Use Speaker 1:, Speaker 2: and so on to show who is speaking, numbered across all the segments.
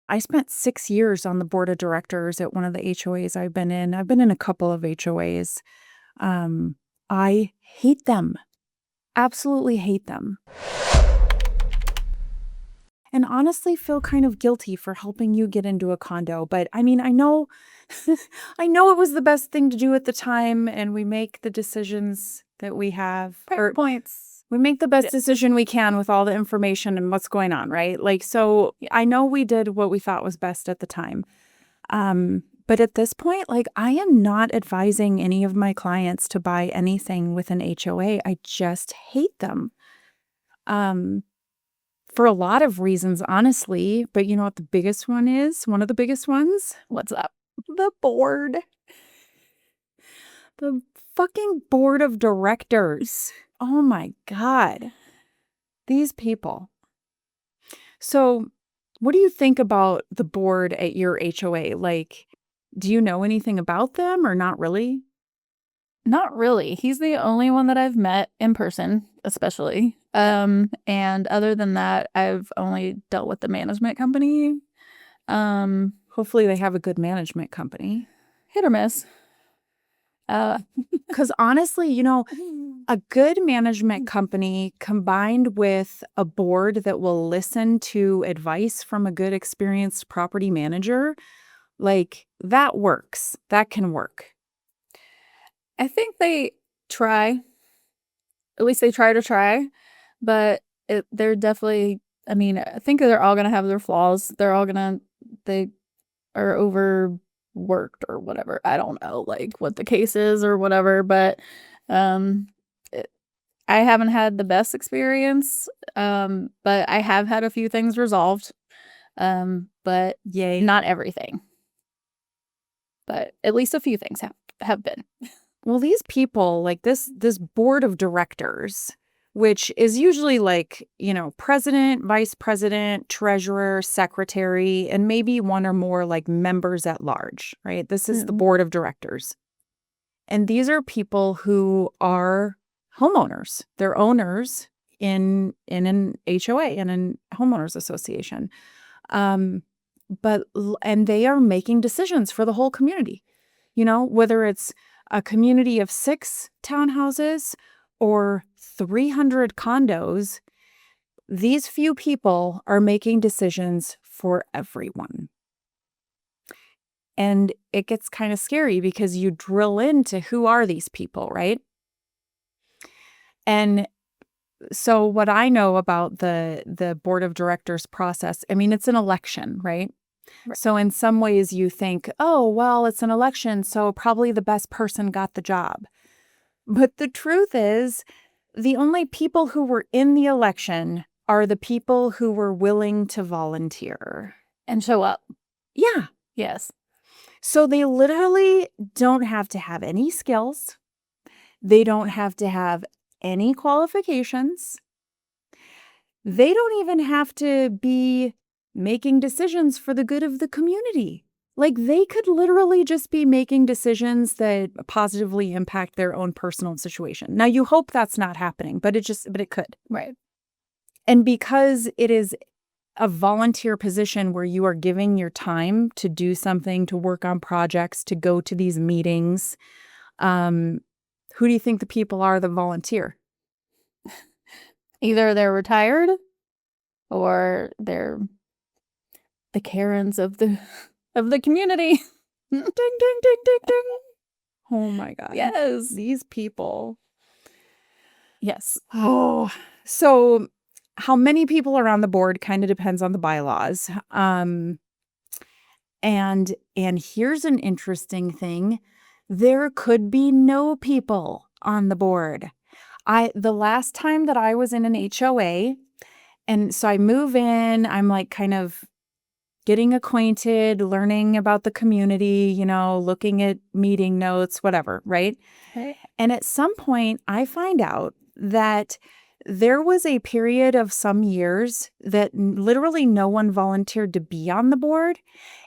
Speaker 1: I spent 6 years on the board of directors at one of the HOAs I've been in. I've been in a couple of HOAs. I hate them. Absolutely hate them. And honestly feel kind of guilty for helping you get into a condo. But I mean, I know I know it was the best thing to do at the time, and we make the decisions that we have.
Speaker 2: Points.
Speaker 1: We make the best decision we can with all the information and what's going on, right? Like, so I know we did what we thought was best at the time. But at this point, like, I am not advising any of my clients to buy anything with an HOA. I just hate them. For a lot of reasons, honestly. But you know what the biggest one is? One of the biggest ones?
Speaker 2: What's up?
Speaker 1: The board. The fucking board of directors. Oh my God. These people. So, what do you think about the board at your HOA? Like, do you know anything about them or not really?
Speaker 2: Not really. He's the only one that I've met in person, especially. And other than that, I've only dealt with the management company.
Speaker 1: Hopefully they have a good management company.
Speaker 2: Hit or miss.
Speaker 1: Because honestly, you know, a good management company combined with a board that will listen to advice from a good experienced property manager, like, that works. That can work.
Speaker 2: I think they try. At least they try. But they're definitely, I mean, I think they're all going to have their flaws. They are overworked or whatever. I don't know, like, what the case is or whatever. But I haven't had the best experience. But I have had a few things resolved. But
Speaker 1: Yay.
Speaker 2: not everything. But at least a few things have been.
Speaker 1: Well, these people, like this board of directors, which is usually like, you know, president, vice president, treasurer, secretary, and maybe one or more like members at large, right? This is the board of directors. And these are people who are homeowners. They're owners in an HOA, in a homeowners association. And they are making decisions for the whole community, you know, whether it's a community of 6 townhouses or 300 condos, these few people are making decisions for everyone. And it gets kind of scary because you drill into who are these people, right? And so what I know about the board of directors process, I mean, it's an election, right? So in some ways you think, oh, well, it's an election, so probably the best person got the job. But the truth is, the only people who were in the election are the people who were willing to volunteer.
Speaker 2: And show up.
Speaker 1: Yeah.
Speaker 2: Yes.
Speaker 1: So they literally don't have to have any skills. They don't have to have any qualifications. They don't even have to be making decisions for the good of the community. Like, they could literally just be making decisions that positively impact their own personal situation. Now, you hope that's not happening, but it could.
Speaker 2: Right.
Speaker 1: And because it is a volunteer position where you are giving your time to do something, to work on projects, to go to these meetings, who do you think the people are that volunteer?
Speaker 2: Either they're retired or they're the Karens of the community.
Speaker 1: Ding, ding, ding, ding, ding. Oh my God.
Speaker 2: Yes.
Speaker 1: These people.
Speaker 2: Yes.
Speaker 1: Oh, so how many people are on the board kind of depends on the bylaws. And here's an interesting thing. There could be no people on the board. The last time that I was in an HOA, and so I move in, I'm like kind of getting acquainted, learning about the community, you know, looking at meeting notes, whatever, right?
Speaker 2: Okay.
Speaker 1: And at some point, I find out that there was a period of some years that literally no one volunteered to be on the board.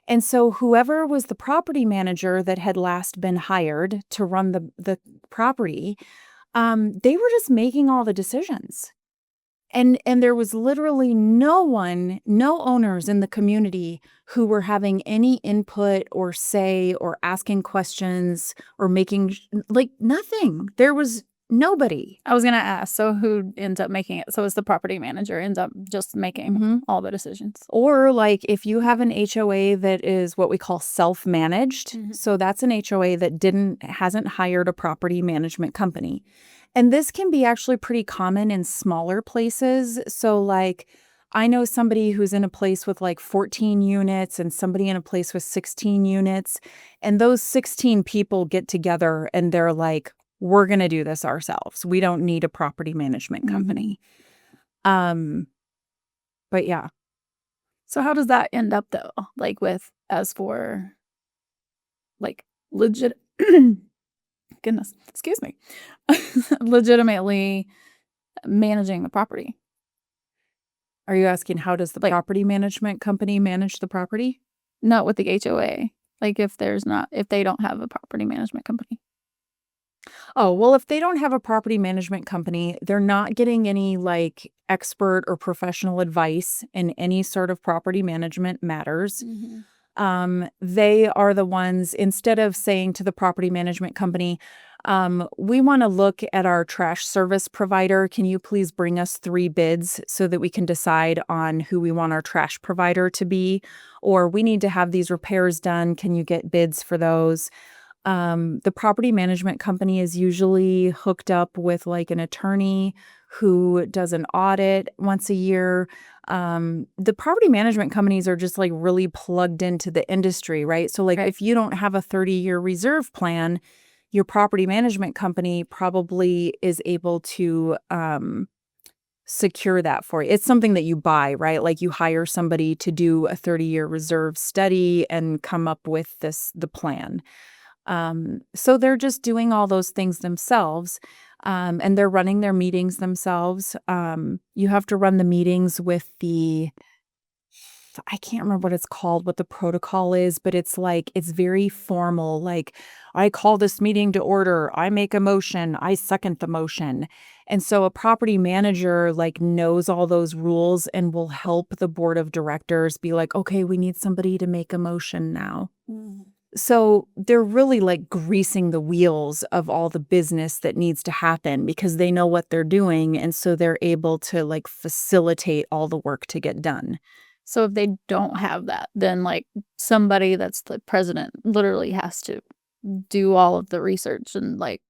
Speaker 1: And so whoever was the property manager that had last been hired to run the property, they were just making all the decisions. And there was literally no owners in the community who were having any input or say or asking questions or making, like, nothing. There was nobody.
Speaker 2: I was gonna ask, so who ends up making it? So it's the property manager ends up just making all the decisions.
Speaker 1: Or like if you have an HOA that is what we call self-managed, so that's an HOA that hasn't hired a property management company. And this can be actually pretty common in smaller places. So like I know somebody who's in a place with like 14 units and somebody in a place with 16 units. And those 16 people get together and they're like, we're going to do this ourselves. We don't need a property management company. But yeah.
Speaker 2: So how does that end up though? Like as for like legit goodness, excuse me. Legitimately managing the property.
Speaker 1: Are you asking how does the property management company manage the property?
Speaker 2: Not with the HOA. Like if they don't have a property management company.
Speaker 1: Oh, well, if they don't have a property management company, they're not getting any like expert or professional advice in any sort of property management matters. They are the ones, instead of saying to the property management company, we want to look at our trash service provider. Can you please bring us 3 bids so that we can decide on who we want our trash provider to be? Or we need to have these repairs done. Can you get bids for those? The property management company is usually hooked up with like an attorney who does an audit once a year. The property management companies are just like really plugged into the industry, right? So like if you don't have a 30-year reserve plan, your property management company probably is able to secure that for you. It's something that you buy, right? Like you hire somebody to do a 30-year reserve study and come up with the plan. So they're just doing all those things themselves, and they're running their meetings themselves. You have to run the meetings with I can't remember what it's called, what the protocol is, but it's like, it's very formal. Like, I call this meeting to order. I make a motion. I second the motion. And so a property manager like knows all those rules and will help the board of directors be like, okay, we need somebody to make a motion now. So they're really like greasing the wheels of all the business that needs to happen because they know what they're doing. And so they're able to like facilitate all the work to get done.
Speaker 2: So if they don't have that, then like somebody that's the president literally has to do all of the research and like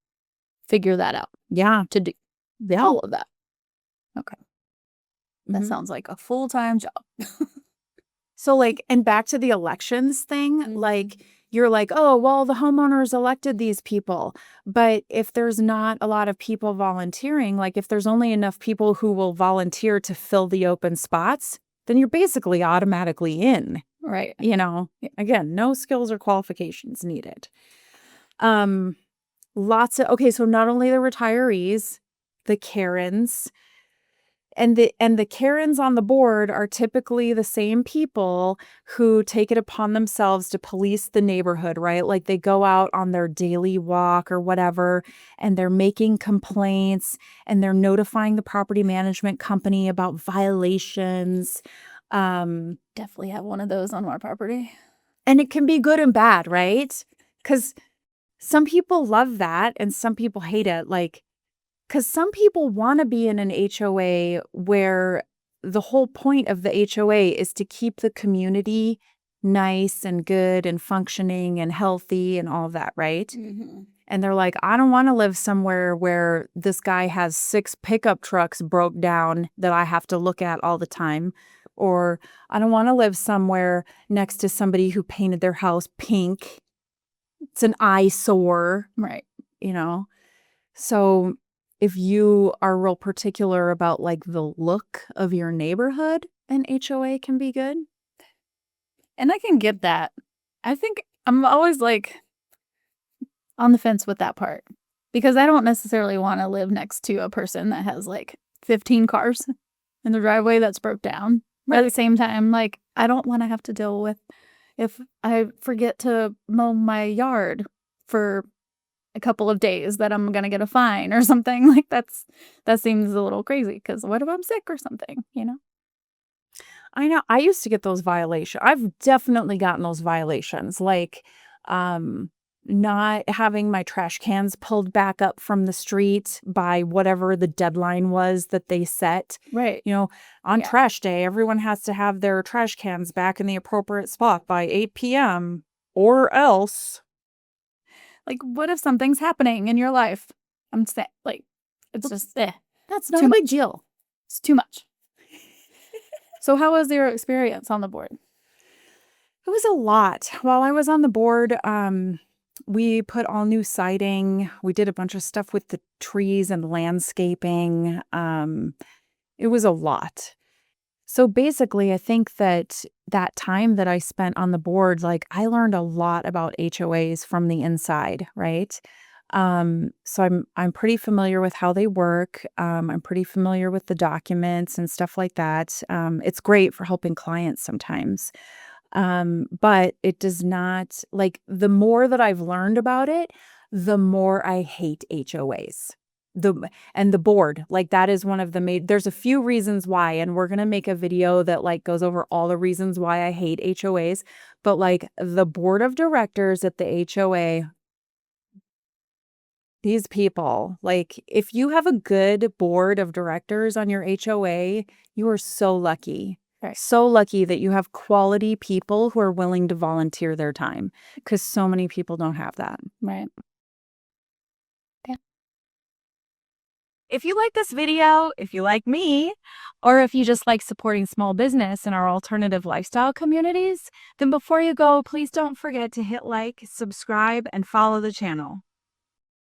Speaker 2: figure that out.
Speaker 1: Yeah.
Speaker 2: To do all of that. Okay. That
Speaker 1: Mhm.
Speaker 2: sounds like a full-time job.
Speaker 1: So like, and back to the elections thing, like you're like, oh, well, the homeowners elected these people. But if there's not a lot of people volunteering, like if there's only enough people who will volunteer to fill the open spots, then you're basically automatically in.
Speaker 2: Right.
Speaker 1: You know, again, no skills or qualifications needed. Okay, so not only the retirees, the Karens, and the Karens on the board are typically the same people who take it upon themselves to police the neighborhood, right? Like they go out on their daily walk or whatever, and they're making complaints and they're notifying the property management company about violations.
Speaker 2: Definitely have one of those on my property.
Speaker 1: And it can be good and bad, right? Because some people love that and some people hate it. Like, because some people want to be in an HOA where the whole point of the HOA is to keep the community nice and good and functioning and healthy and all of that, right? And they're like, I don't want to live somewhere where this guy has 6 pickup trucks broke down that I have to look at all the time. Or I don't want to live somewhere next to somebody who painted their house pink. It's an eyesore.
Speaker 2: Right.
Speaker 1: You know? So if you are real particular about like the look of your neighborhood, an HOA can be good.
Speaker 2: And I can get that. I think I'm always like on the fence with that part because I don't necessarily want to live next to a person that has like 15 cars in the driveway that's broke down. Right. At the same time, like I don't want to have to deal with if I forget to mow my yard for a couple of days that I'm gonna get a fine or something. Like, that seems a little crazy, because what if I'm sick or something, you know?
Speaker 1: I know. I used to get those violations. I've definitely gotten those violations, like, um, not having my trash cans pulled back up from the street by whatever the deadline was that they set.
Speaker 2: Right.
Speaker 1: You know, on
Speaker 2: Yeah.
Speaker 1: trash day, everyone has to have their trash cans back in the appropriate spot by 8 p.m. or else.
Speaker 2: Like, what if something's happening in your life? I'm sa like, it's just,
Speaker 1: That's not
Speaker 2: too
Speaker 1: a big
Speaker 2: much.
Speaker 1: deal.
Speaker 2: It's too much. So how was your experience on the board?
Speaker 1: It was a lot. While I was on the board, we put all new siding. We did a bunch of stuff with the trees and landscaping. It was a lot. So basically, I think that that time that I spent on the board, like I learned a lot about HOAs from the inside, right? So I'm pretty familiar with how they work. I'm pretty familiar with the documents and stuff like that. It's great for helping clients sometimes. But it does not like the more that I've learned about it, the more I hate HOAs. And the board, like that is one of the there's a few reasons why, and we're gonna make a video that like goes over all the reasons why I hate HOAs, but like the board of directors at the HOA, these people, like if you have a good board of directors on your HOA, you are so lucky.
Speaker 2: Right.
Speaker 1: So lucky that you have quality people who are willing to volunteer their time, because so many people don't have that.
Speaker 2: Right.
Speaker 1: If you like this video, if you like me, or if you just like supporting small business in our alternative lifestyle communities, then before you go, please don't forget to hit like, subscribe, and follow the channel.